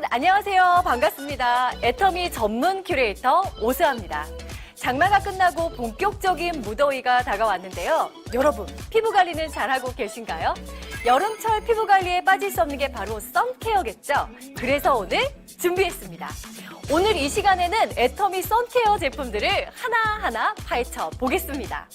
안녕하세요. 반갑습니다. 애터미 전문 큐레이터 오수아입니다. 장마가 끝나고 본격적인 무더위가 다가왔는데요. 여러분, 피부 관리는 잘하고 계신가요? 여름철 피부 관리에 빠질 수 없는 게 바로 선케어겠죠? 그래서 오늘 준비했습니다. 오늘 이 시간에는 애터미 선케어 제품들을 하나하나 파헤쳐 보겠습니다.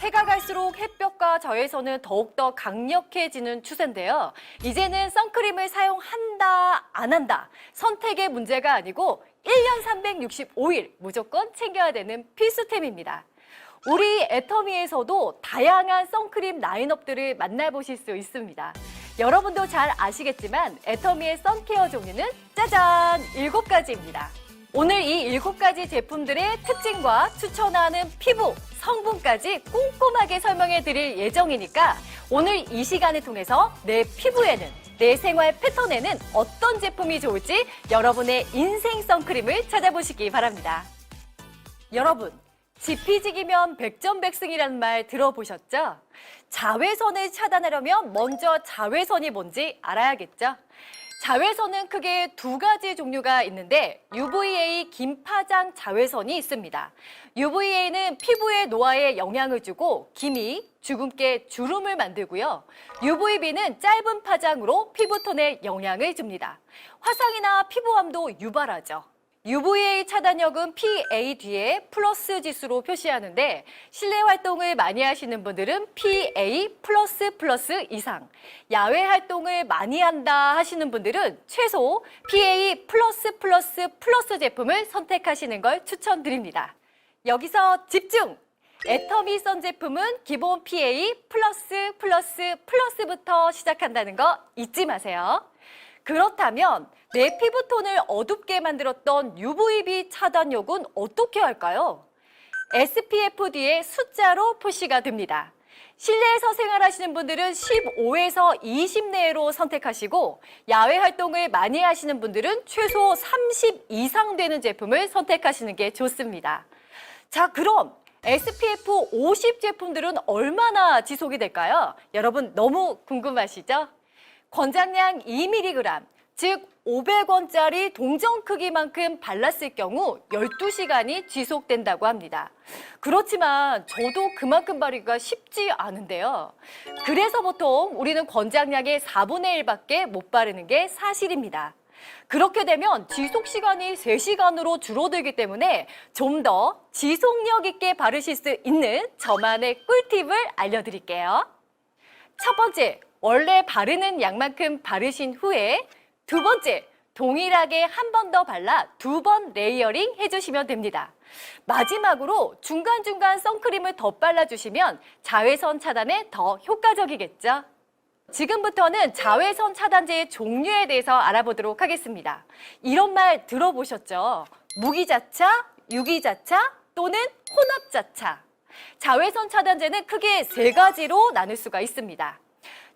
해가 갈수록 햇볕과 자외선은 더욱더 강력해지는 추세인데요. 이제는 선크림을 사용한다, 안 한다, 선택의 문제가 아니고 1년 365일 무조건 챙겨야 되는 필수템입니다. 우리 애터미에서도 다양한 선크림 라인업들을 만나보실 수 있습니다. 여러분도 잘 아시겠지만 애터미의 선케어 종류는 짜잔! 7가지입니다. 오늘 이 7가지 제품들의 특징과 추천하는 피부, 성분까지 꼼꼼하게 설명해 드릴 예정이니까 오늘 이 시간을 통해서 내 피부에는, 내 생활 패턴에는 어떤 제품이 좋을지 여러분의 인생 선크림을 찾아보시기 바랍니다. 여러분, 지피지기면 백전백승이라는 말 들어보셨죠? 자외선을 차단하려면 먼저 자외선이 뭔지 알아야겠죠? 자외선은 크게 2가지 종류가 있는데 UVA 김파장 자외선이 있습니다. UVA는 피부의 노화에 영향을 주고 기미, 주근깨, 주름을 만들고요. UVB는 짧은 파장으로 피부톤에 영향을 줍니다. 화상이나 피부암도 유발하죠. UVA 차단력은 PA 뒤에 플러스 지수로 표시하는데 실내 활동을 많이 하시는 분들은 PA 플러스 이상, 야외 활동을 많이 한다 하시는 분들은 최소 PA 플러스 제품을 선택하시는 걸 추천드립니다. 여기서 집중! 애터미 선 제품은 기본 PA 플러스부터 시작한다는 거 잊지 마세요. 그렇다면 내 피부톤을 어둡게 만들었던 UVB 차단력은 어떻게 할까요? SPF 뒤에 숫자로 표시가 됩니다. 실내에서 생활하시는 분들은 15에서 20 내로 선택하시고 야외 활동을 많이 하시는 분들은 최소 30 이상 되는 제품을 선택하시는 게 좋습니다. 자, 그럼 SPF 50 제품들은 얼마나 지속이 될까요? 여러분 너무 궁금하시죠? 권장량 2mg, 즉 500원짜리 동전 크기만큼 발랐을 경우 12시간이 지속된다고 합니다. 그렇지만 저도 그만큼 바르기가 쉽지 않은데요. 그래서 보통 우리는 권장량의 4분의 1밖에 못 바르는 게 사실입니다. 그렇게 되면 지속시간이 3시간으로 줄어들기 때문에 좀 더 지속력 있게 바르실 수 있는 저만의 꿀팁을 알려드릴게요. 첫 번째, 원래 바르는 양만큼 바르신 후에 두 번째, 동일하게 한 번 더 발라 2번 레이어링 해주시면 됩니다. 마지막으로 중간중간 선크림을 더 발라주시면 자외선 차단에 더 효과적이겠죠? 지금부터는 자외선 차단제의 종류에 대해서 알아보도록 하겠습니다. 이런 말 들어보셨죠? 무기자차, 유기자차 또는 혼합자차. 자외선 차단제는 크게 3가지로 나눌 수가 있습니다.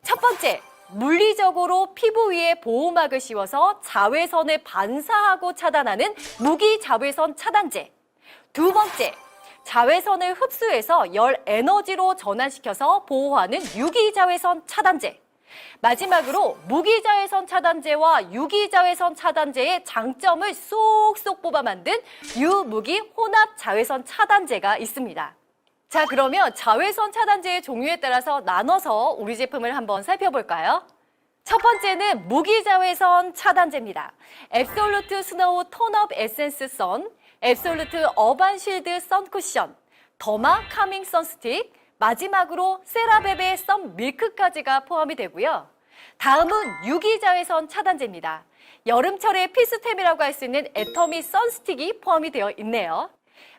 첫 번째, 물리적으로 피부 위에 보호막을 씌워서 자외선을 반사하고 차단하는 무기자외선 차단제. 두 번째, 자외선을 흡수해서 열 에너지로 전환시켜서 보호하는 유기자외선 차단제. 마지막으로 무기자외선 차단제와 유기자외선 차단제의 장점을 쏙쏙 뽑아 만든 유무기 혼합 자외선 차단제가 있습니다. 자, 그러면 자외선 차단제의 종류에 따라서 나눠서 우리 제품을 한번 살펴볼까요? 첫 번째는 무기자외선 차단제입니다. 앱솔루트 스노우 톤업 에센스 선, 앱솔루트 어반 실드 선 쿠션, 더마 카밍 선스틱, 마지막으로 세라베베 선 밀크까지가 포함이 되고요. 다음은 유기자외선 차단제입니다. 여름철의 필수템이라고 할 수 있는 애터미 선스틱이 포함이 되어 있네요.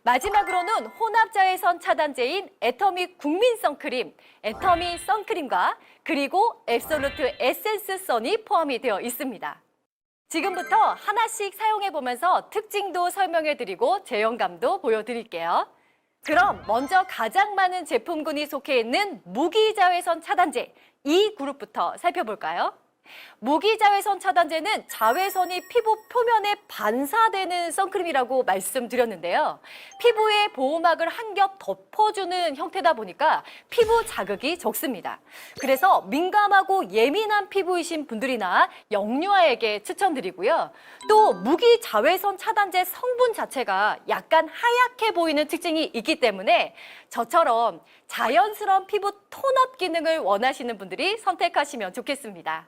마지막으로는 혼합자외선 차단제인 애터미 국민 선크림, 애터미 선크림과 그리고 앱솔루트 에센스 선이 포함이 되어 있습니다. 지금부터 하나씩 사용해보면서 특징도 설명해드리고 제형감도 보여드릴게요. 그럼 먼저 가장 많은 제품군이 속해 있는 무기자외선 차단제, 이 그룹부터 살펴볼까요? 무기자외선 차단제는 자외선이 피부 표면에 반사되는 선크림이라고 말씀드렸는데요. 피부에 보호막을 한 겹 덮어주는 형태다 보니까 피부 자극이 적습니다. 그래서 민감하고 예민한 피부이신 분들이나 영유아에게 추천드리고요. 또 무기자외선 차단제 성분 자체가 약간 하얗게 보이는 특징이 있기 때문에 저처럼 자연스러운 피부 톤업 기능을 원하시는 분들이 선택하시면 좋겠습니다.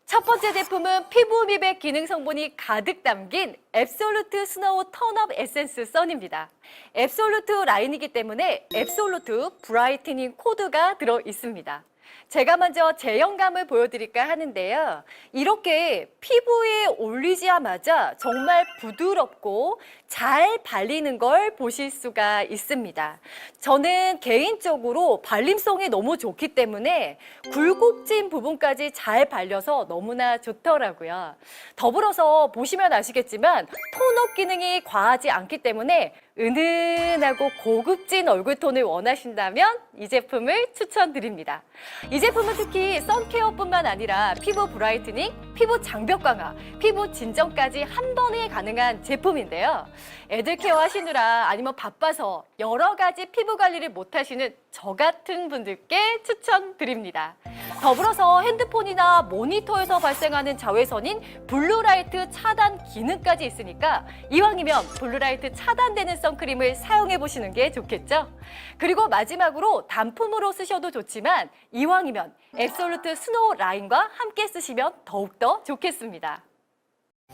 첫 번째 제품은 피부 미백 기능 성분이 가득 담긴 앱솔루트 스노우 턴업 에센스 선입니다. 앱솔루트 라인이기 때문에 앱솔루트 브라이트닝 코드가 들어 있습니다. 제가 먼저 제형감을 보여드릴까 하는데요. 이렇게 피부에 올리자마자 정말 부드럽고 잘 발리는 걸 보실 수가 있습니다. 저는 개인적으로 발림성이 너무 좋기 때문에 굴곡진 부분까지 잘 발려서 너무나 좋더라고요. 더불어서 보시면 아시겠지만 톤업 기능이 과하지 않기 때문에 은은하고 고급진 얼굴톤을 원하신다면 이 제품을 추천드립니다. 이 제품은 특히 선케어뿐만 아니라 피부 브라이트닝, 피부 장벽 강화, 피부 진정까지 한 번에 가능한 제품인데요. 애들 케어 하시느라 아니면 바빠서 여러 가지 피부 관리를 못 하시는 저 같은 분들께 추천드립니다. 더불어서 핸드폰이나 모니터에서 발생하는 자외선인 블루라이트 차단 기능까지 있으니까 이왕이면 블루라이트 차단되는 선크림을 사용해 보시는 게 좋겠죠? 그리고 마지막으로 단품으로 쓰셔도 좋지만 이왕이면 앱솔루트 스노우 라인과 함께 쓰시면 더욱더 좋겠습니다.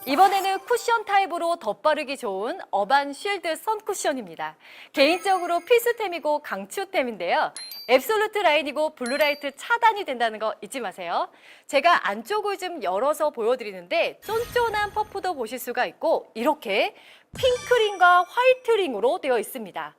이번에는 쿠션 타입으로 덧바르기 좋은 어반 쉴드 선 쿠션입니다. 개인적으로 필수템이고 강추템인데요. 앱솔루트 라인이고 블루라이트 차단이 된다는 거 잊지 마세요. 제가 안쪽을 좀 열어서 보여드리는데 쫀쫀한 퍼프도 보실 수가 있고 이렇게 핑크링과 화이트링으로 되어 있습니다.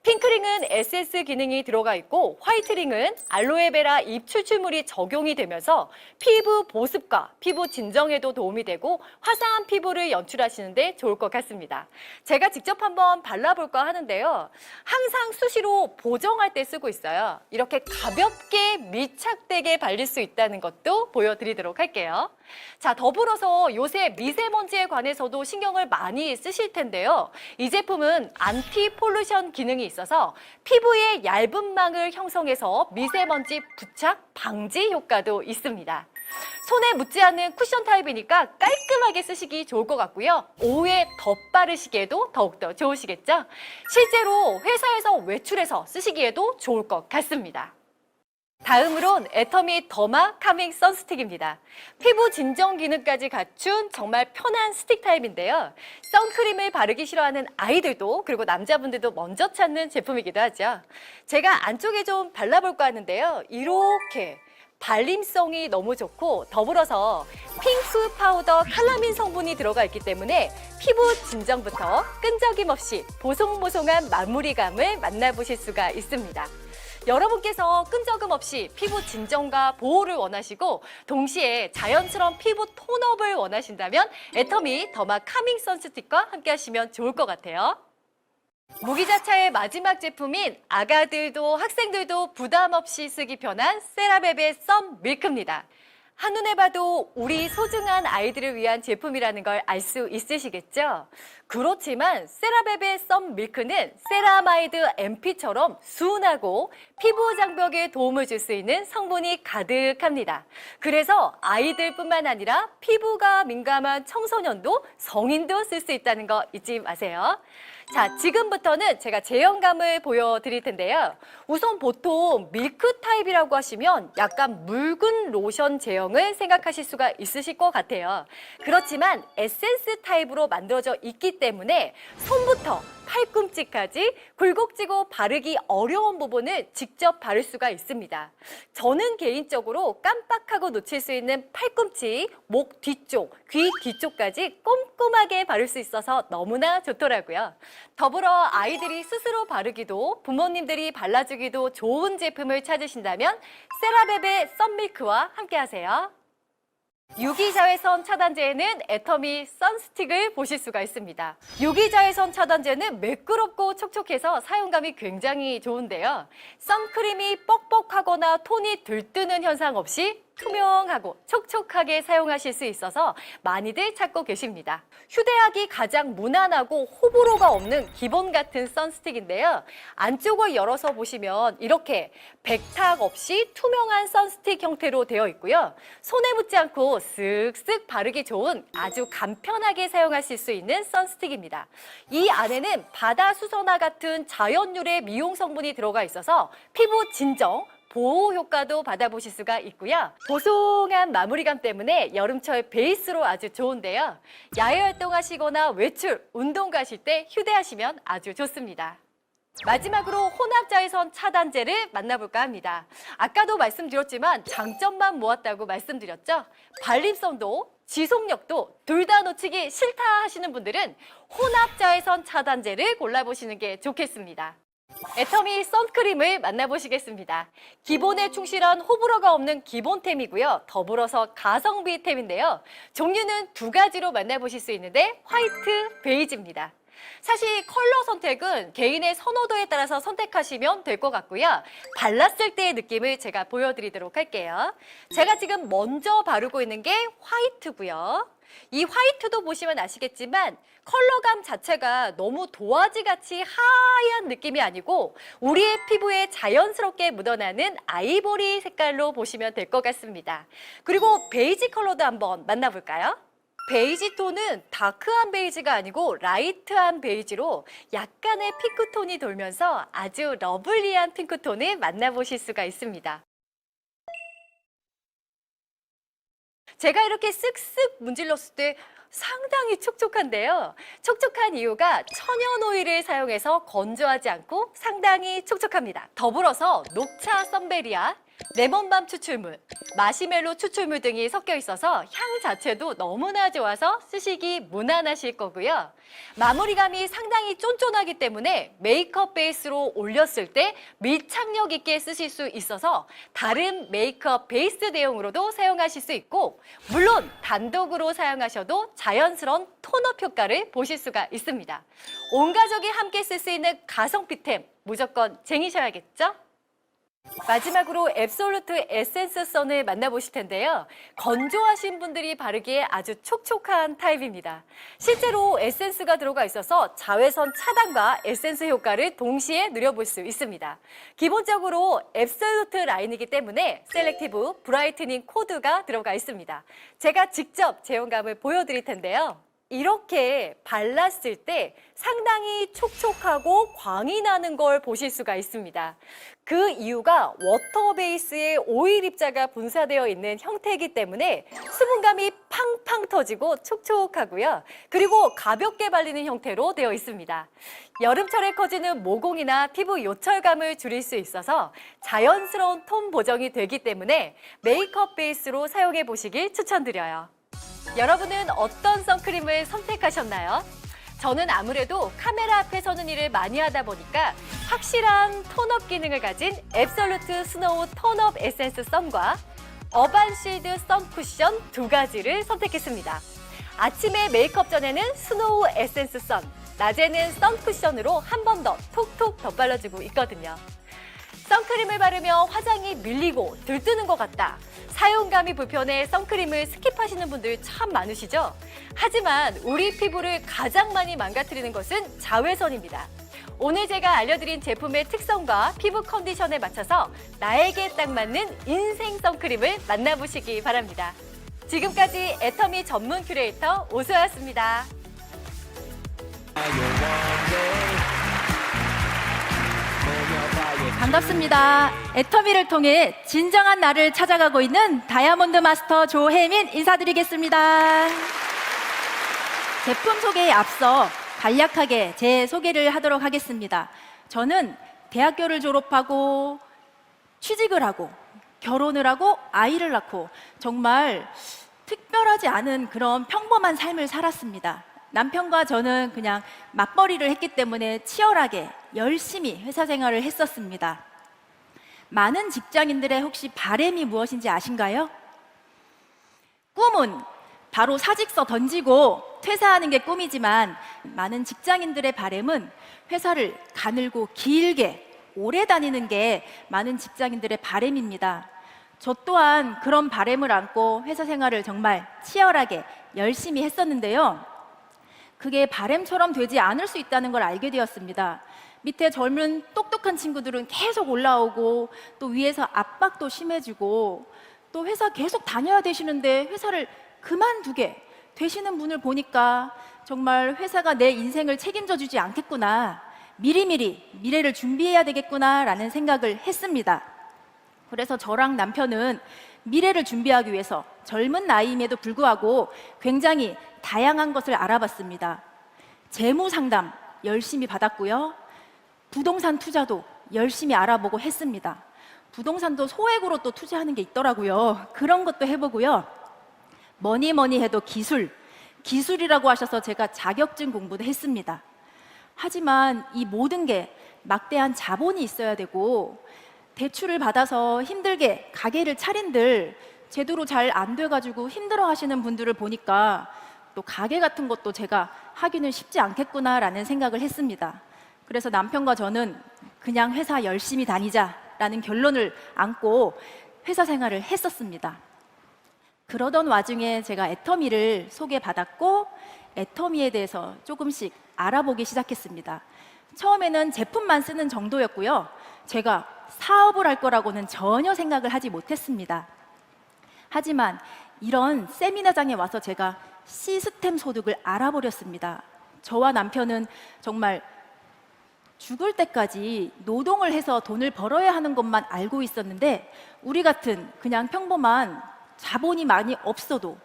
핑크링은 SS 기능이 들어가 있고 화이트링은 알로에베라 잎 추출물이 적용이 되면서 피부 보습과 피부 진정에도 도움이 되고 화사한 피부를 연출하시는 데 좋을 것 같습니다. 제가 직접 한번 발라볼까 하는데요. 항상 수시로 보정할 때 쓰고 있어요. 이렇게 가볍게 밀착되게 발릴 수 있다는 것도 보여드리도록 할게요. 자, 더불어서 요새 미세먼지에 관해서도 신경을 많이 쓰실 텐데요. 이 제품은 안티 폴루션 기능이 있어서 피부에 얇은 망을 형성해서 미세먼지 부착 방지 효과도 있습니다. 손에 묻지 않는 쿠션 타입이니까 깔끔하게 쓰시기 좋을 것 같고요. 오후에 덧바르시기에도 더욱더 좋으시겠죠? 실제로 회사에서 외출해서 쓰시기에도 좋을 것 같습니다. 다음으론 애터미 더마 카밍 선스틱입니다. 피부 진정 기능까지 갖춘 정말 편한 스틱 타입인데요. 선크림을 바르기 싫어하는 아이들도 그리고 남자분들도 먼저 찾는 제품이기도 하죠. 제가 안쪽에 좀 발라볼까 하는데요. 이렇게 발림성이 너무 좋고 더불어서 핑크 파우더 칼라민 성분이 들어가 있기 때문에 피부 진정부터 끈적임 없이 보송보송한 마무리감을 만나보실 수가 있습니다. 여러분께서 끈적임 없이 피부 진정과 보호를 원하시고 동시에 자연스러운 피부 톤업을 원하신다면 애터미 더마 카밍 선스틱과 함께 하시면 좋을 것 같아요. 무기자차의 마지막 제품인 아가들도 학생들도 부담 없이 쓰기 편한 세라베베 썸 밀크입니다. 한눈에 봐도 우리 소중한 아이들을 위한 제품이라는 걸 알 수 있으시겠죠? 그렇지만 세라베베 썸 밀크는 세라마이드 MP처럼 순하고 피부 장벽에 도움을 줄 수 있는 성분이 가득합니다. 그래서 아이들뿐만 아니라 피부가 민감한 청소년도 성인도 쓸 수 있다는 거 잊지 마세요. 자, 지금부터는 제가 제형감을 보여드릴 텐데요. 우선 보통 밀크 타입이라고 하시면 약간 묽은 로션 제형을 생각하실 수가 있으실 것 같아요. 그렇지만 에센스 타입으로 만들어져 있기 때문에 손부터 팔꿈치까지 굴곡지고 바르기 어려운 부분을 직접 바를 수가 있습니다. 저는 개인적으로 깜빡하고 놓칠 수 있는 팔꿈치, 목 뒤쪽, 귀 뒤쪽까지 꼼꼼하게 바를 수 있어서 너무나 좋더라고요. 더불어 아이들이 스스로 바르기도 부모님들이 발라주기도 좋은 제품을 찾으신다면 세라베베 썬밀크와 함께 하세요. 유기자외선 차단제에는 애터미 선스틱을 보실 수가 있습니다. 유기자외선 차단제는 매끄럽고 촉촉해서 사용감이 굉장히 좋은데요. 선크림이 뻑뻑하거나 톤이 들뜨는 현상 없이 투명하고 촉촉하게 사용하실 수 있어서 많이들 찾고 계십니다. 휴대하기 가장 무난하고 호불호가 없는 기본 같은 선스틱인데요. 안쪽을 열어서 보시면 이렇게 백탁 없이 투명한 선스틱 형태로 되어 있고요. 손에 묻지 않고 쓱쓱 바르기 좋은 아주 간편하게 사용하실 수 있는 선스틱입니다. 이 안에는 바다 수선화 같은 자연유래 미용 성분이 들어가 있어서 피부 진정, 보호 효과도 받아보실 수가 있고요. 보송한 마무리감 때문에 여름철 베이스로 아주 좋은데요. 야외 활동하시거나 외출, 운동 가실 때 휴대하시면 아주 좋습니다. 마지막으로 혼합자외선 차단제를 만나볼까 합니다. 아까도 말씀드렸지만 장점만 모았다고 말씀드렸죠. 발림성도 지속력도 둘 다 놓치기 싫다 하시는 분들은 혼합자외선 차단제를 골라보시는 게 좋겠습니다. 애터미 선크림을 만나보시겠습니다. 기본에 충실한 호불호가 없는 기본템이고요. 더불어서 가성비템인데요. 종류는 두 가지로 만나보실 수 있는데 화이트, 베이지입니다. 사실 컬러 선택은 개인의 선호도에 따라서 선택하시면 될 것 같고요. 발랐을 때의 느낌을 제가 보여드리도록 할게요. 제가 지금 먼저 바르고 있는 게 화이트고요. 이 화이트도 보시면 아시겠지만 컬러감 자체가 너무 도화지같이 하얀 느낌이 아니고 우리의 피부에 자연스럽게 묻어나는 아이보리 색깔로 보시면 될 것 같습니다. 그리고 베이지 컬러도 한번 만나볼까요? 베이지 톤은 다크한 베이지가 아니고 라이트한 베이지로 약간의 핑크톤이 돌면서 아주 러블리한 핑크톤을 만나보실 수가 있습니다. 제가 이렇게 쓱쓱 문질렀을 때 상당히 촉촉한데요. 촉촉한 이유가 천연 오일을 사용해서 건조하지 않고 상당히 촉촉합니다. 더불어서 녹차 선베리아, 레몬밤 추출물, 마시멜로 추출물 등이 섞여 있어서 향 자체도 너무나 좋아서 쓰시기 무난하실 거고요. 마무리감이 상당히 쫀쫀하기 때문에 메이크업 베이스로 올렸을 때 밀착력 있게 쓰실 수 있어서 다른 메이크업 베이스 대용으로도 사용하실 수 있고 물론 단독으로 사용하셔도 자연스러운 톤업 효과를 보실 수가 있습니다. 온 가족이 함께 쓸 수 있는 가성비템 무조건 쟁이셔야겠죠? 마지막으로 앱솔루트 에센스 선을 만나보실 텐데요. 건조하신 분들이 바르기에 아주 촉촉한 타입입니다. 실제로 에센스가 들어가 있어서 자외선 차단과 에센스 효과를 동시에 누려볼 수 있습니다. 기본적으로 앱솔루트 라인이기 때문에 셀렉티브 브라이트닝 코드가 들어가 있습니다. 제가 직접 제형감을 보여드릴 텐데요. 이렇게 발랐을 때 상당히 촉촉하고 광이 나는 걸 보실 수가 있습니다. 그 이유가 워터 베이스에 오일 입자가 분사되어 있는 형태이기 때문에 수분감이 팡팡 터지고 촉촉하고요. 그리고 가볍게 발리는 형태로 되어 있습니다. 여름철에 커지는 모공이나 피부 요철감을 줄일 수 있어서 자연스러운 톤 보정이 되기 때문에 메이크업 베이스로 사용해 보시길 추천드려요. 여러분은 어떤 선크림을 선택하셨나요? 저는 아무래도 카메라 앞에 서는 일을 많이 하다 보니까 확실한 톤업 기능을 가진 앱솔루트 스노우 톤업 에센스 선과 어반실드 선 쿠션 두 가지를 선택했습니다. 아침에 메이크업 전에는 스노우 에센스 선, 낮에는 선 쿠션으로 한 번 더 톡톡 덧발라주고 있거든요. 선크림을 바르며 화장이 밀리고 들뜨는 것 같다. 사용감이 불편해 선크림을 스킵하시는 분들 참 많으시죠? 하지만 우리 피부를 가장 많이 망가뜨리는 것은 자외선입니다. 오늘 제가 알려드린 제품의 특성과 피부 컨디션에 맞춰서 나에게 딱 맞는 인생 선크림을 만나보시기 바랍니다. 지금까지 애터미 전문 큐레이터 오소였습니다. 반갑습니다. 애터미를 통해 진정한 나를 찾아가고 있는 다이아몬드 마스터 조혜민 인사드리겠습니다. 제품 소개에 앞서 간략하게 제 소개를 하도록 하겠습니다. 저는 대학교를 졸업하고 취직을 하고 결혼을 하고 아이를 낳고 정말 특별하지 않은 그런 평범한 삶을 살았습니다. 남편과 저는 그냥 맞벌이를 했기 때문에 치열하게 열심히 회사 생활을 했었습니다. 많은 직장인들의 혹시 바람이 무엇인지 아신가요? 꿈은 바로 사직서 던지고 퇴사하는 게 꿈이지만 많은 직장인들의 바람은 회사를 가늘고 길게 오래 다니는 게 많은 직장인들의 바람입니다. 저 또한 그런 바람을 안고 회사 생활을 정말 치열하게 열심히 했었는데요. 그게 바람처럼 되지 않을 수 있다는 걸 알게 되었습니다. 밑에 젊은 똑똑한 친구들은 계속 올라오고 또 위에서 압박도 심해지고 또 회사 계속 다녀야 되시는데 회사를 그만두게 되시는 분을 보니까 정말 회사가 내 인생을 책임져 주지 않겠구나, 미리미리 미래를 준비해야 되겠구나라는 생각을 했습니다. 그래서 저랑 남편은 미래를 준비하기 위해서 젊은 나이임에도 불구하고 굉장히 다양한 것을 알아봤습니다. 재무 상담 열심히 받았고요. 부동산 투자도 열심히 알아보고 했습니다. 부동산도 소액으로 또 투자하는 게 있더라고요. 그런 것도 해보고요. 뭐니 해도 기술이라고 하셔서 제가 자격증 공부도 했습니다. 하지만 이 모든 게 막대한 자본이 있어야 되고 대출을 받아서 힘들게 가게를 차린들 제대로 잘 안 돼가지고 힘들어 하시는 분들을 보니까 또 가게 같은 것도 제가 하기는 쉽지 않겠구나라는 생각을 했습니다. 그래서 남편과 저는 그냥 회사 열심히 다니자라는 결론을 안고 회사 생활을 했었습니다. 그러던 와중에 제가 애터미를 소개받았고 애터미에 대해서 조금씩 알아보기 시작했습니다. 처음에는 제품만 쓰는 정도였고요. 제가 사업을 할 거라고는 전혀 생각을 하지 못했습니다. 하지만 이런 세미나장에 와서 제가 시스템 소득을 알아버렸습니다. 저와 남편은 정말 죽을 때까지 노동을 해서 돈을 벌어야 하는 것만 알고 있었는데 우리 같은 그냥 평범한 자본이 많이 없어도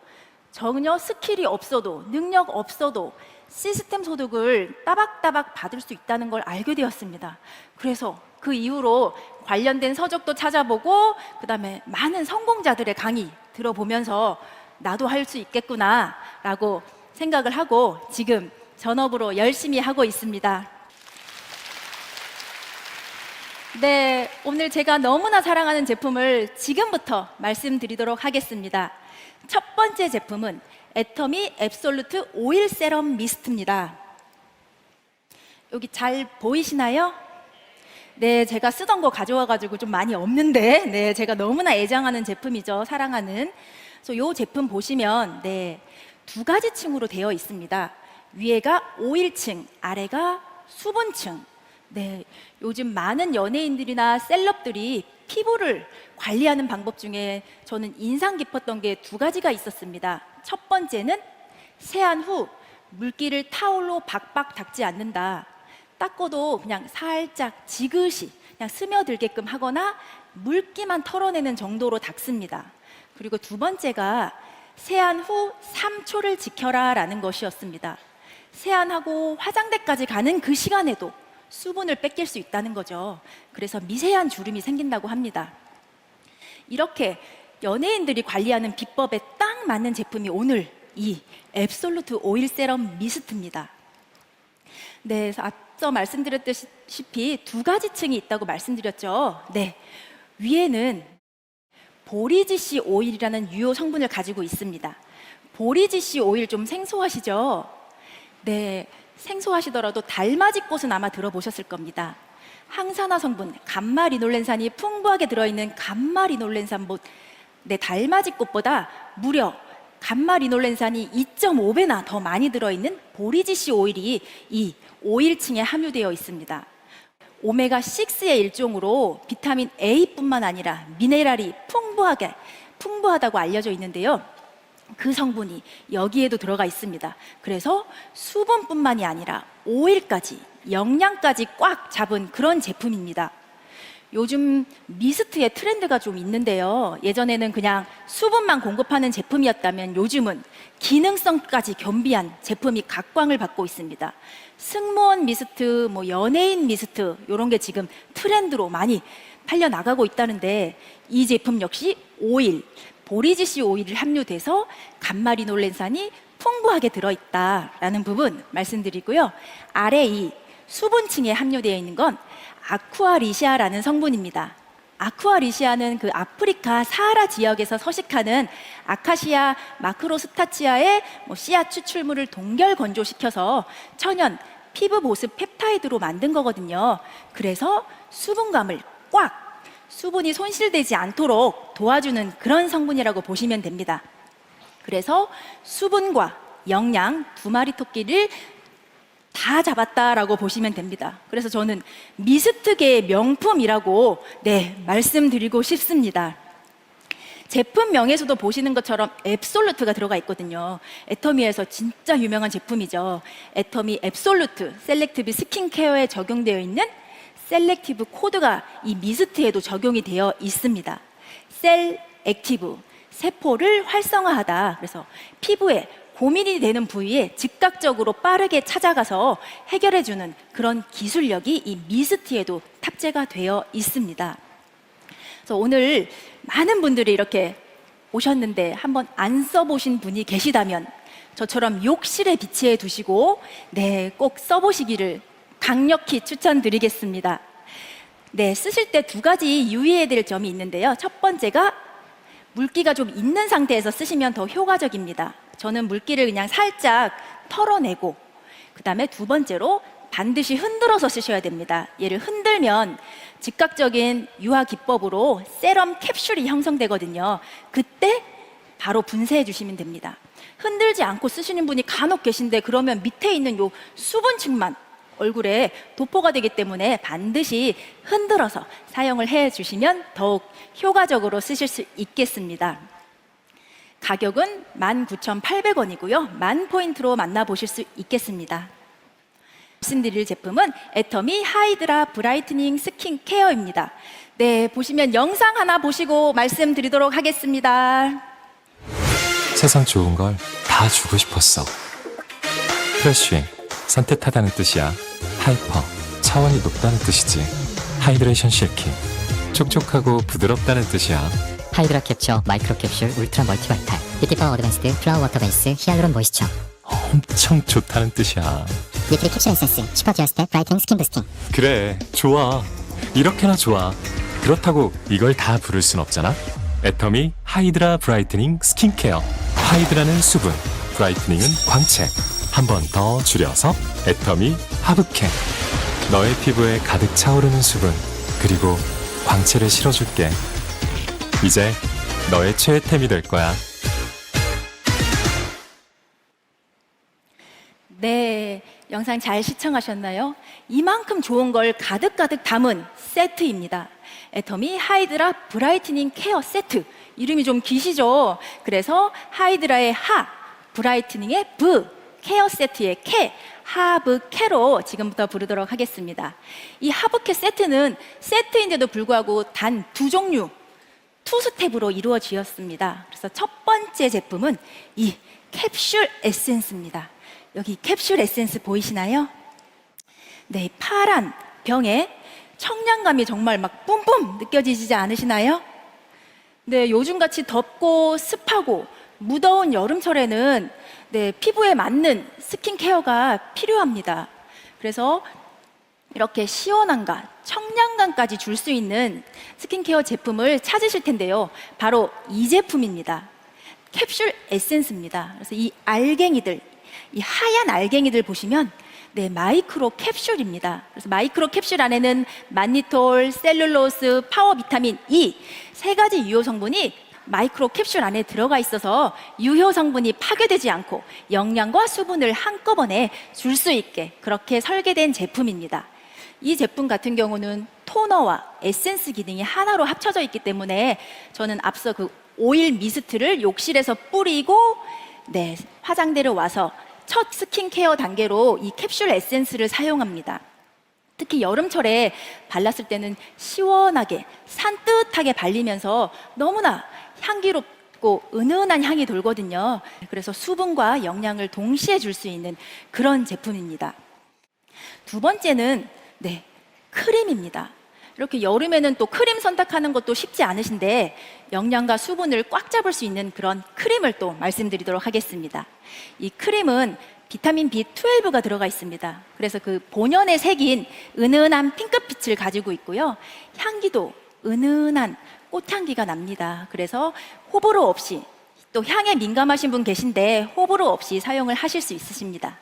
전혀 스킬이 없어도 능력 없어도 시스템 소득을 따박따박 받을 수 있다는 걸 알게 되었습니다. 그래서 그 이후로 관련된 서적도 찾아보고 그다음에 많은 성공자들의 강의 들어보면서 나도 할 수 있겠구나 라고 생각을 하고 지금 전업으로 열심히 하고 있습니다. 네, 오늘 제가 너무나 사랑하는 제품을 지금부터 말씀드리도록 하겠습니다. 첫 번째 제품은 애터미 앱솔루트 오일 세럼 미스트입니다. 여기 잘 보이시나요? 네, 제가 쓰던 거 가져와가지고 좀 많이 없는데, 네, 제가 너무나 애정하는 제품이죠. 사랑하는. 그래서 이 제품 보시면, 네, 두 가지 층으로 되어 있습니다. 위에가 오일층, 아래가 수분층. 네, 요즘 많은 연예인들이나 셀럽들이 피부를 관리하는 방법 중에 저는 인상 깊었던 게 두 가지가 있었습니다. 첫 번째는 세안 후 물기를 타올로 박박 닦지 않는다. 닦고도 그냥 살짝 지그시 그냥 스며들게끔 하거나 물기만 털어내는 정도로 닦습니다. 그리고 두 번째가 세안 후 3초를 지켜라 라는 것이었습니다. 세안하고 화장대까지 가는 그 시간에도 수분을 뺏길 수 있다는 거죠. 그래서 미세한 주름이 생긴다고 합니다. 이렇게 연예인들이 관리하는 비법에 딱 맞는 제품이 오늘 이 앱솔루트 오일 세럼 미스트입니다. 네, 앞서 말씀드렸다시피 두 가지 층이 있다고 말씀드렸죠. 네, 위에는 보리지씨 오일이라는 유효 성분을 가지고 있습니다. 보리지씨 오일 좀 생소하시죠? 네, 생소하시더라도 달맞이꽃은 아마 들어보셨을 겁니다. 항산화 성분 감마리놀렌산이 풍부하게 들어있는 감마리놀렌산봇, 네, 달맞이꽃보다 무려 감마리놀렌산이 2.5배나 더 많이 들어있는 보리지씨 오일이 이 오일층에 함유되어 있습니다. 오메가6의 일종으로 비타민 A뿐만 아니라 미네랄이 풍부하다고 알려져 있는데요. 그 성분이 여기에도 들어가 있습니다. 그래서 수분뿐만이 아니라 오일까지, 영양까지 꽉 잡은 그런 제품입니다. 요즘 미스트의 트렌드가 좀 있는데요. 예전에는 그냥 수분만 공급하는 제품이었다면 요즘은 기능성까지 겸비한 제품이 각광을 받고 있습니다. 승무원 미스트, 연예인 미스트 이런 게 지금 트렌드로 많이 팔려 나가고 있다는데 이 제품 역시 오일, 보리지씨 오일이 함유돼서 감마리놀렌산이 풍부하게 들어있다라는 부분 말씀드리고요. 아래 이 수분층에 함유되어 있는 건 아쿠아리시아라는 성분입니다. 아쿠아리시아는 그 아프리카 사하라 지역에서 서식하는 아카시아 마크로스타치아의 씨앗 추출물을 동결 건조시켜서 천연 피부 보습 펩타이드로 만든 거거든요. 그래서 수분감을 꽉 수분이 손실되지 않도록 도와주는 그런 성분이라고 보시면 됩니다. 그래서 수분과 영양 두 마리 토끼를 다 잡았다라고 보시면 됩니다. 그래서 저는 미스트계의 명품이라고 말씀드리고 싶습니다. 제품명에서도 보시는 것처럼 앱솔루트가 들어가 있거든요. 애터미에서 진짜 유명한 제품이죠. 애터미 앱솔루트 셀렉티브 스킨케어에 적용되어 있는 셀렉티브 코드가 이 미스트에도 적용이 되어 있습니다. 셀 액티브, 세포를 활성화하다. 그래서 피부에 고민이 되는 부위에 즉각적으로 빠르게 찾아가서 해결해주는 그런 기술력이 이 미스트에도 탑재가 되어 있습니다. 그래서 오늘 많은 분들이 이렇게 오셨는데 한번 안 써보신 분이 계시다면 저처럼 욕실에 비치해 두시고 꼭 써보시기를 강력히 추천드리겠습니다. 쓰실 때 두 가지 유의해야 될 점이 있는데요. 첫 번째가 물기가 좀 있는 상태에서 쓰시면 더 효과적입니다. 저는 물기를 그냥 살짝 털어내고, 그 다음에 두 번째로 반드시 흔들어서 쓰셔야 됩니다. 얘를 흔들면 즉각적인 유화 기법으로 세럼 캡슐이 형성되거든요. 그때 바로 분쇄해 주시면 됩니다. 흔들지 않고 쓰시는 분이 간혹 계신데 그러면 밑에 있는 요 수분층만 얼굴에 도포가 되기 때문에 반드시 흔들어서 사용을 해 주시면 더욱 효과적으로 쓰실 수 있겠습니다. 가격은 19,800원이고요. 10,000포인트로 만나보실 수 있겠습니다. 말씀드릴 제품은 애터미 하이드라 브라이트닝 스킨 케어입니다. 보시면 영상 하나 보시고 말씀드리도록 하겠습니다. 세상 좋은 걸 다 주고 싶었어. 프레쉬, 산뜻하다는 뜻이야. 하이퍼, 차원이 높다는 뜻이지. 하이드레이션 실키, 촉촉하고 부드럽다는 뜻이야. 하이드라 캡처 마이크로 캡슐 울트라 멀티바이탈 뷰티파워 어드밴스드 플라워 워터 베이스 히알루론 모이스처. 엄청 좋다는 뜻이야. 니트리 캡슐 에센스 슈퍼 기어 스텝 브라이트닝 스킨 부스팅. 그래, 좋아. 이렇게나 좋아. 그렇다고 이걸 다 부를 순 없잖아. 애터미 하이드라 브라이트닝 스킨케어. 하이드라는 수분, 브라이트닝은 광채. 한 번 더 줄여서 애터미 하브캠. 너의 피부에 가득 차오르는 수분, 그리고 광채를 실어줄게. 이제 너의 최애템이 될 거야. 영상 잘 시청하셨나요? 이만큼 좋은 걸 가득가득 담은 세트입니다. 애터미 하이드라 브라이트닝 케어 세트. 이름이 좀 기시죠? 그래서 하이드라의 하, 브라이트닝의 브, 케어 세트의 케, 하브케로 지금부터 부르도록 하겠습니다. 이 하브케 세트는 세트인데도 불구하고 단 두 종류, 투 스텝으로 이루어지었습니다. 그래서 첫 번째 제품은 이 캡슐 에센스입니다. 여기 캡슐 에센스 보이시나요? 파란 병에 청량감이 정말 막 뿜뿜 느껴지지 않으시나요? 요즘같이 덥고 습하고 무더운 여름철에는 피부에 맞는 스킨케어가 필요합니다. 그래서 이렇게 시원함과 청량감까지 줄 수 있는 스킨케어 제품을 찾으실 텐데요. 바로 이 제품입니다. 캡슐 에센스입니다. 그래서 이 알갱이들, 이 하얀 알갱이들 보시면 마이크로 캡슐입니다. 그래서 마이크로 캡슐 안에는 만니톨, 셀룰로스, 파워 비타민 E 세 가지 유효 성분이 마이크로 캡슐 안에 들어가 있어서 유효 성분이 파괴되지 않고 영양과 수분을 한꺼번에 줄 수 있게 그렇게 설계된 제품입니다. 이 제품 같은 경우는 토너와 에센스 기능이 하나로 합쳐져 있기 때문에 저는 앞서 그 오일 미스트를 욕실에서 뿌리고 화장대로 와서 첫 스킨케어 단계로 이 캡슐 에센스를 사용합니다. 특히 여름철에 발랐을 때는 시원하게 산뜻하게 발리면서 너무나 향기롭고 은은한 향이 돌거든요. 그래서 수분과 영양을 동시에 줄 수 있는 그런 제품입니다. 두 번째는 크림입니다. 이렇게 여름에는 또 크림 선택하는 것도 쉽지 않으신데 영양과 수분을 꽉 잡을 수 있는 그런 크림을 또 말씀드리도록 하겠습니다. 이 크림은 비타민 B12가 들어가 있습니다. 그래서 그 본연의 색인 은은한 핑크빛을 가지고 있고요. 향기도 은은한 꽃향기가 납니다. 그래서 호불호 없이, 또 향에 민감하신 분 계신데 호불호 없이 사용을 하실 수 있으십니다.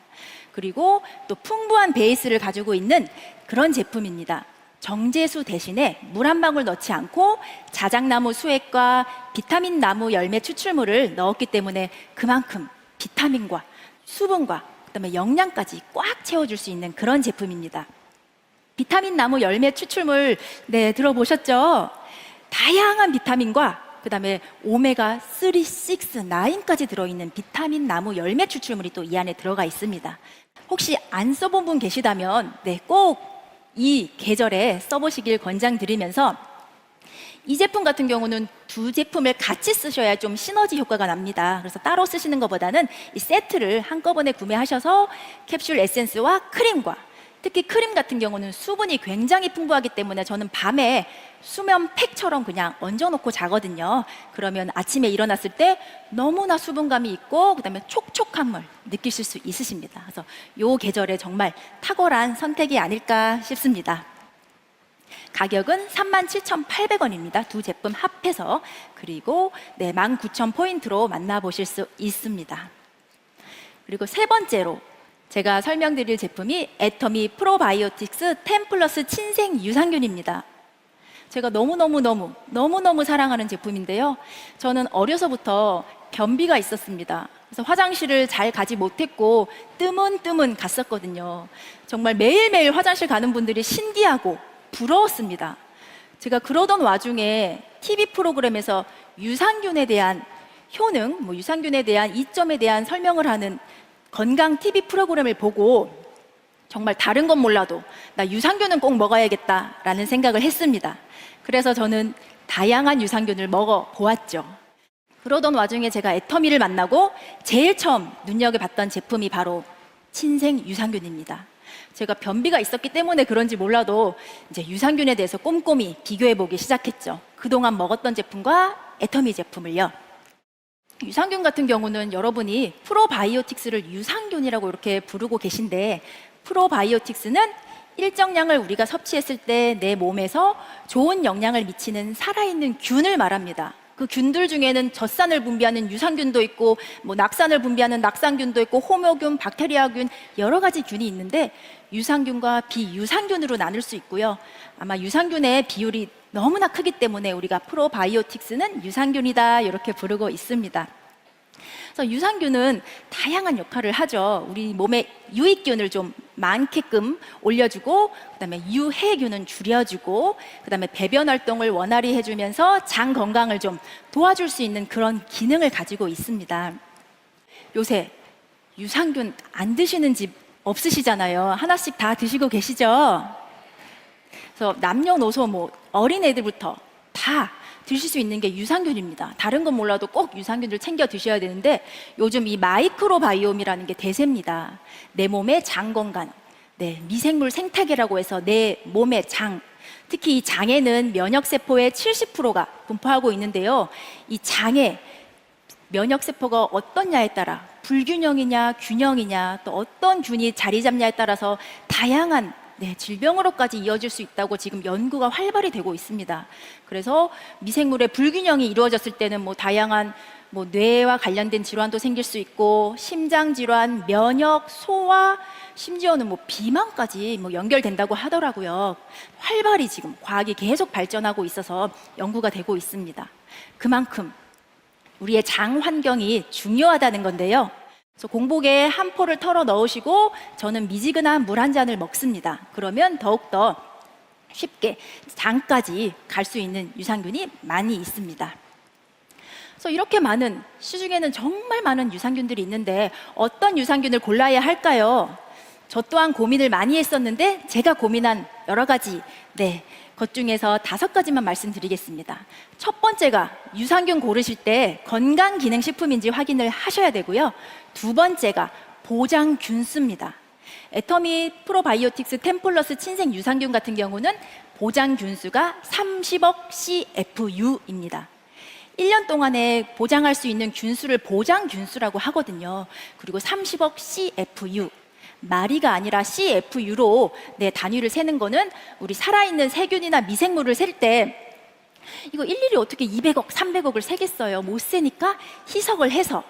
그리고 또 풍부한 베이스를 가지고 있는 그런 제품입니다. 정제수 대신에 물 한 방울 넣지 않고 자작나무 수액과 비타민 나무 열매 추출물을 넣었기 때문에 그만큼 비타민과 수분과 그다음에 영양까지 꽉 채워줄 수 있는 그런 제품입니다. 비타민 나무 열매 추출물, 네, 들어보셨죠? 다양한 비타민과 그다음에 오메가 3, 6, 9까지 들어있는 비타민 나무 열매 추출물이 또 이 안에 들어가 있습니다. 혹시 안 써본 분 계시다면 네, 꼭 이 계절에 써보시길 권장드리면서 이 제품 같은 경우는 두 제품을 같이 쓰셔야 좀 시너지 효과가 납니다. 그래서 따로 쓰시는 것보다는 이 세트를 한꺼번에 구매하셔서 캡슐 에센스와 크림과 특히 크림 같은 경우는 수분이 굉장히 풍부하기 때문에 저는 밤에 수면 팩처럼 그냥 얹어놓고 자거든요. 그러면 아침에 일어났을 때 너무나 수분감이 있고 그다음에 촉촉함을 느끼실 수 있으십니다. 그래서 이 계절에 정말 탁월한 선택이 아닐까 싶습니다. 가격은 37,800원입니다. 두 제품 합해서. 그리고 네, 19,000포인트로 만나보실 수 있습니다. 그리고 세 번째로 제가 설명드릴 제품이 애터미 프로바이오틱스 10+ 친생 유산균입니다. 제가 너무너무 사랑하는 제품인데요. 저는 어려서부터 변비가 있었습니다. 그래서 화장실을 잘 가지 못했고 뜨문뜨문 갔었거든요. 정말 매일매일 화장실 가는 분들이 신기하고 부러웠습니다. 제가 그러던 와중에 TV 프로그램에서 유산균에 대한 효능, 유산균에 대한 이점에 대한 설명을 하는 건강 TV 프로그램을 보고 정말 다른 건 몰라도 나 유산균은 꼭 먹어야겠다라는 생각을 했습니다. 그래서 저는 다양한 유산균을 먹어보았죠. 그러던 와중에 제가 애터미를 만나고 제일 처음 눈여겨봤던 제품이 바로 친생 유산균입니다. 제가 변비가 있었기 때문에 그런지 몰라도 이제 유산균에 대해서 꼼꼼히 비교해보기 시작했죠. 그동안 먹었던 제품과 애터미 제품을요. 유산균 같은 경우는 여러분이 프로바이오틱스를 유산균이라고 이렇게 부르고 계신데 프로바이오틱스는 일정량을 우리가 섭취했을 때 내 몸에서 좋은 영향을 미치는 살아있는 균을 말합니다. 그 균들 중에는 젖산을 분비하는 유산균도 있고 낙산을 분비하는 낙산균도 있고 호모균, 박테리아균 여러 가지 균이 있는데 유산균과 비유산균으로 나눌 수 있고요. 아마 유산균의 비율이 너무나 크기 때문에 우리가 프로바이오틱스는 유산균이다 이렇게 부르고 있습니다. 그래서 유산균은 다양한 역할을 하죠. 우리 몸에 유익균을 좀 많게끔 올려주고 그다음에 유해균은 줄여주고 그다음에 배변 활동을 원활히 해주면서 장 건강을 좀 도와줄 수 있는 그런 기능을 가지고 있습니다. 요새 유산균 안 드시는 집 없으시잖아요. 하나씩 다 드시고 계시죠? 그래서 남녀노소 어린애들부터 다 드실 수 있는 게 유산균입니다. 다른 건 몰라도 꼭 유산균을 챙겨 드셔야 되는데 요즘 이 마이크로바이옴이라는 게 대세입니다. 내 몸의 장 건강, 네, 미생물 생태계라고 해서 내 몸의 장, 특히 이 장에는 면역세포의 70%가 분포하고 있는데요. 이 장에 면역세포가 어떻냐에 따라 불균형이냐 균형이냐 또 어떤 균이 자리 잡냐에 따라서 다양한 질병으로까지 이어질 수 있다고 지금 연구가 활발히 되고 있습니다. 그래서 미생물의 불균형이 이루어졌을 때는 다양한 뇌와 관련된 질환도 생길 수 있고 심장 질환, 면역, 소화, 심지어는 비만까지 연결된다고 하더라고요. 활발히 지금 과학이 계속 발전하고 있어서 연구가 되고 있습니다. 그만큼 우리의 장 환경이 중요하다는 건데요. 그래서 공복에 한 포를 털어 넣으시고 저는 미지근한 물 한 잔을 먹습니다. 그러면 더욱더 쉽게 장까지 갈 수 있는 유산균이 많이 있습니다. 그래서 이렇게 많은, 시중에는 정말 많은 유산균들이 있는데 어떤 유산균을 골라야 할까요? 저 또한 고민을 많이 했었는데 제가 고민한 여러 가지 것 중에서 5가지만 말씀드리겠습니다. 첫 번째가 유산균 고르실 때 건강기능식품인지 확인을 하셔야 되고요. 두 번째가 보장균수입니다. 애터미 프로바이오틱스 10+ 친생 유산균 같은 경우는 보장균수가 30억 CFU입니다. 1년 동안에 보장할 수 있는 균수를 보장균수라고 하거든요. 그리고 30억 CFU. 마리가 아니라 CFU로 단위를 세는 거는 우리 살아있는 세균이나 미생물을 셀 때 이거 일일이 어떻게 200억, 300억을 세겠어요. 못 세니까 희석을 해서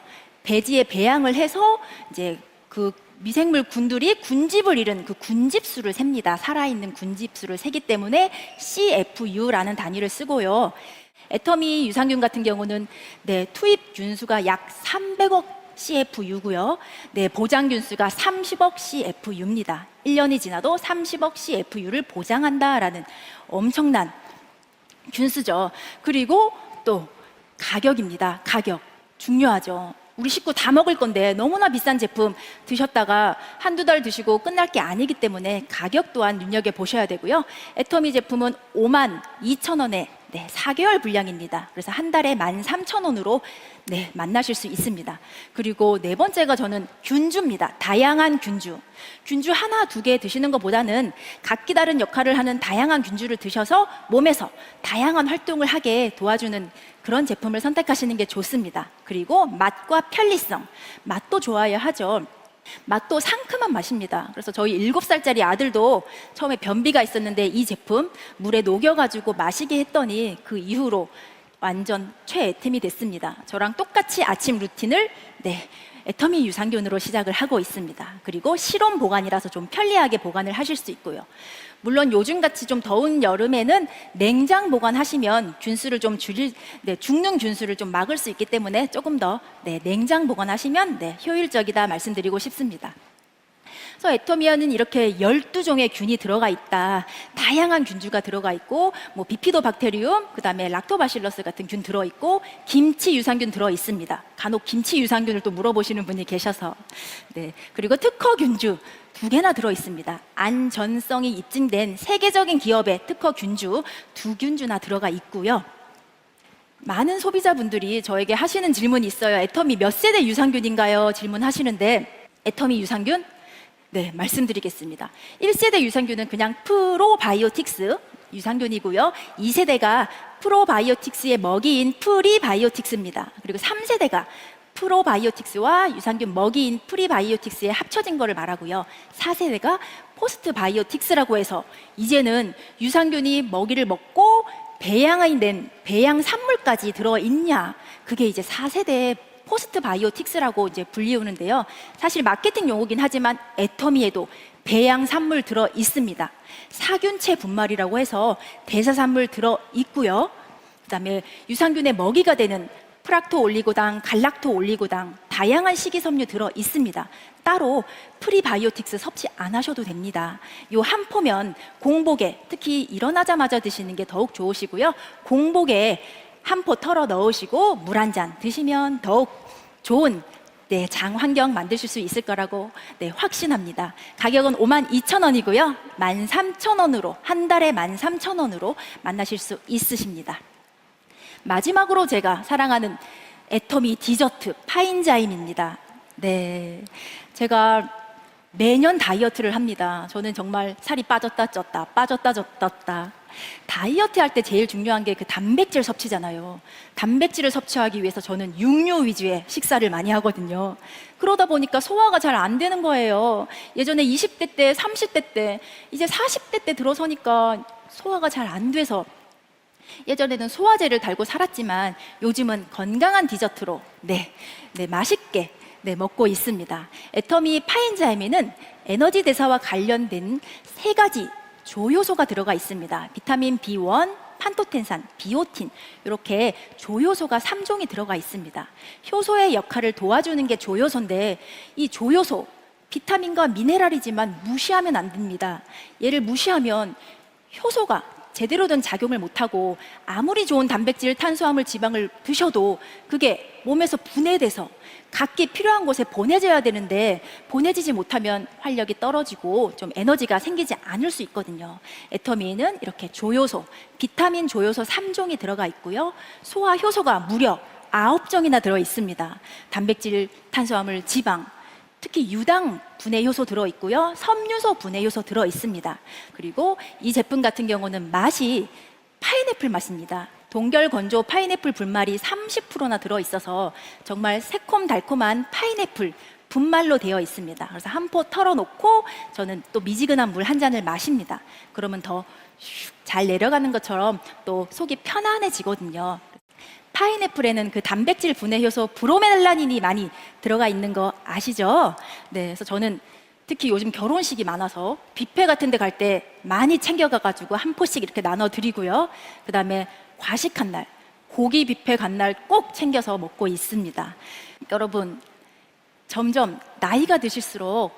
배지에 배양을 해서 이제 그 미생물 군들이 군집을 잃은 그 군집수를 셉니다. 살아있는 군집수를 세기 때문에 CFU라는 단위를 쓰고요. 애터미 유산균 같은 경우는 투입 균수가 약 300억 CFU고요. 보장 균수가 30억 CFU입니다. 1년이 지나도 30억 CFU를 보장한다라는 엄청난 균수죠. 그리고 또 가격입니다. 가격 중요하죠. 우리 식구 다 먹을 건데 너무나 비싼 제품 드셨다가 한두 달 드시고 끝날 게 아니기 때문에 가격 또한 눈여겨보셔야 되고요. 애터미 제품은 52,000원에 4개월 분량입니다. 그래서 한 달에 13,000원으로 만나실 수 있습니다. 그리고 네 번째가 저는 균주입니다. 다양한 균주. 균주 하나, 두 개 드시는 것보다는 각기 다른 역할을 하는 다양한 균주를 드셔서 몸에서 다양한 활동을 하게 도와주는 그런 제품을 선택하시는 게 좋습니다. 그리고 맛과 편리성. 맛도 좋아야 하죠. 맛도 상큼한 맛입니다. 그래서 저희 7살짜리 아들도 처음에 변비가 있었는데 이 제품 물에 녹여가지고 마시게 했더니 그 이후로 완전 최애템이 됐습니다. 저랑 똑같이 아침 루틴을 애터미 유산균으로 시작을 하고 있습니다. 그리고 실온 보관이라서 좀 편리하게 보관을 하실 수 있고요. 물론 요즘같이 좀 더운 여름에는 냉장 보관하시면 균수를 좀 죽는 균수를 좀 막을 수 있기 때문에 조금 더 냉장 보관하시면 효율적이다 말씀드리고 싶습니다. 그래서 애터미에는 이렇게 12종의 균이 들어가 있다. 다양한 균주가 들어가 있고 비피도박테리움, 그다음에 락토바실러스 같은 균 들어 있고 김치 유산균 들어 있습니다. 간혹 김치 유산균을 또 물어보시는 분이 계셔서 그리고 특허 균주 2개나 들어 있습니다. 안전성이 입증된 세계적인 기업의 특허 균주 2균주나 들어가 있고요. 많은 소비자분들이 저에게 하시는 질문이 있어요. 애터미 몇 세대 유산균인가요? 질문하시는데 애터미 유산균 말씀드리겠습니다. 1세대 유산균은 그냥 프로바이오틱스 유산균이고요. 2세대가 프로바이오틱스의 먹이인 프리바이오틱스입니다. 그리고 3세대가 프로바이오틱스와 유산균 먹이인 프리바이오틱스의 합쳐진 거를 말하고요. 4세대가 포스트바이오틱스라고 해서 이제는 유산균이 먹이를 먹고 배양이 된 배양 산물까지 들어있냐, 그게 이제 4세대의 포스트 바이오틱스라고 이제 불리우는데요. 사실 마케팅 용어긴 하지만 애터미에도 배양 산물 들어 있습니다. 사균체 분말이라고 해서 대사산물 들어 있고요. 그다음에 유산균의 먹이가 되는 프락토 올리고당, 갈락토 올리고당, 다양한 식이섬유 들어 있습니다. 따로 프리바이오틱스 섭취 안 하셔도 됩니다. 요 한 포면 공복에, 특히 일어나자마자 드시는 게 더욱 좋으시고요. 공복에 한 포 털어 넣으시고 물 한 잔 드시면 더욱 좋은 장 환경 만드실 수 있을 거라고 확신합니다. 가격은 52,000원이고요. 13,000원으로, 한 달에 13,000원으로 만나실 수 있으십니다. 마지막으로 제가 사랑하는 애터미 디저트 파인자임입니다. 제가 매년 다이어트를 합니다. 저는 정말 살이 빠졌다 쪘다, 빠졌다 쪘다. 다이어트 할 때 제일 중요한 게 그 단백질 섭취잖아요. 단백질을 섭취하기 위해서 저는 육류 위주의 식사를 많이 하거든요. 그러다 보니까 소화가 잘 안 되는 거예요. 예전에 20대 때, 30대 때, 이제 40대 때 들어서니까 소화가 잘 안 돼서 예전에는 소화제를 달고 살았지만 요즘은 건강한 디저트로 맛있게 먹고 있습니다. 애터미 파인자임에는 에너지 대사와 관련된 3가지 조효소가 들어가 있습니다. 비타민 B1, 판토텐산, 비오틴, 이렇게 조효소가 3종이 들어가 있습니다. 효소의 역할을 도와주는 게 조효소인데 이 조효소, 비타민과 미네랄이지만 무시하면 안 됩니다. 얘를 무시하면 효소가 제대로 된 작용을 못하고 아무리 좋은 단백질, 탄수화물, 지방을 드셔도 그게 몸에서 분해돼서 각기 필요한 곳에 보내져야 되는데 보내지지 못하면 활력이 떨어지고 좀 에너지가 생기지 않을 수 있거든요. 애터미에는 이렇게 조효소, 비타민 조효소 3종이 들어가 있고요. 소화 효소가 무려 9종이나 들어 있습니다. 단백질, 탄수화물, 지방, 특히 유당 분해 효소 들어 있고요. 섬유소 분해 효소 들어 있습니다. 그리고 이 제품 같은 경우는 맛이 파인애플 맛입니다. 동결 건조 파인애플 분말이 30%나 들어 있어서 정말 새콤달콤한 파인애플 분말로 되어 있습니다. 그래서 한 포 털어놓고 저는 또 미지근한 물 한 잔을 마십니다. 그러면 더 잘 내려가는 것처럼 또 속이 편안해지거든요. 파인애플에는 그 단백질 분해 효소 브로멜라닌이 많이 들어가 있는 거 아시죠? 그래서 저는 특히 요즘 결혼식이 많아서 뷔페 같은 데 갈 때 많이 챙겨가가지고 한 포씩 이렇게 나눠드리고요. 그 다음에 과식한 날, 고기 뷔페 간 날 꼭 챙겨서 먹고 있습니다. 여러분, 점점 나이가 드실수록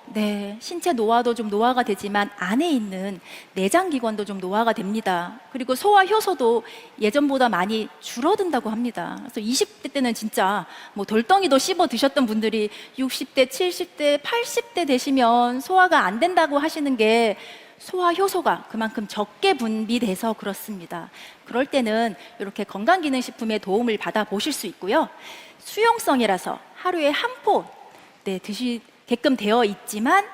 신체 노화도 좀 노화가 되지만 안에 있는 내장 기관도 좀 노화가 됩니다. 그리고 소화 효소도 예전보다 많이 줄어든다고 합니다. 그래서 20대 때는 진짜 뭐 돌덩이도 씹어 드셨던 분들이 60대, 70대, 80대 되시면 소화가 안 된다고 하시는 게 소화 효소가 그만큼 적게 분비돼서 그렇습니다. 그럴 때는 이렇게 건강기능식품의 도움을 받아 보실 수 있고요. 수용성이라서 하루에 한 포 드시게끔 되어 있지만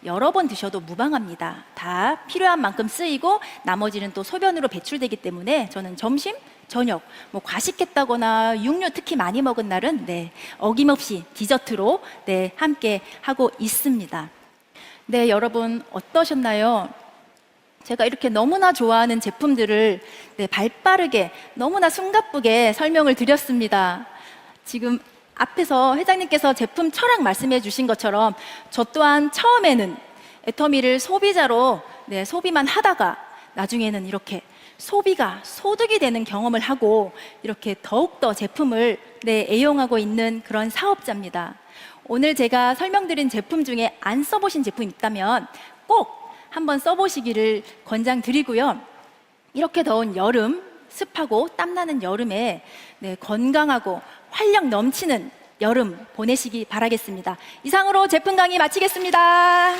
여러 번 드셔도 무방합니다. 다 필요한 만큼 쓰이고 나머지는 또 소변으로 배출되기 때문에 저는 점심, 저녁 뭐 과식했다거나 육류 특히 많이 먹은 날은 어김없이 디저트로 함께 하고 있습니다. 여러분 어떠셨나요? 제가 이렇게 너무나 좋아하는 제품들을 발빠르게 너무나 숨가쁘게 설명을 드렸습니다. 지금 앞에서 회장님께서 제품 철학 말씀해 주신 것처럼 저 또한 처음에는 애터미를 소비자로 소비만 하다가 나중에는 이렇게 소비가 소득이 되는 경험을 하고 이렇게 더욱더 제품을 애용하고 있는 그런 사업자입니다. 오늘 제가 설명드린 제품 중에 안 써보신 제품 있다면 꼭 한번 써보시기를 권장드리고요. 이렇게 더운 여름, 습하고 땀나는 여름에 건강하고 활력 넘치는 여름 보내시기 바라겠습니다. 이상으로 제품 강의 마치겠습니다.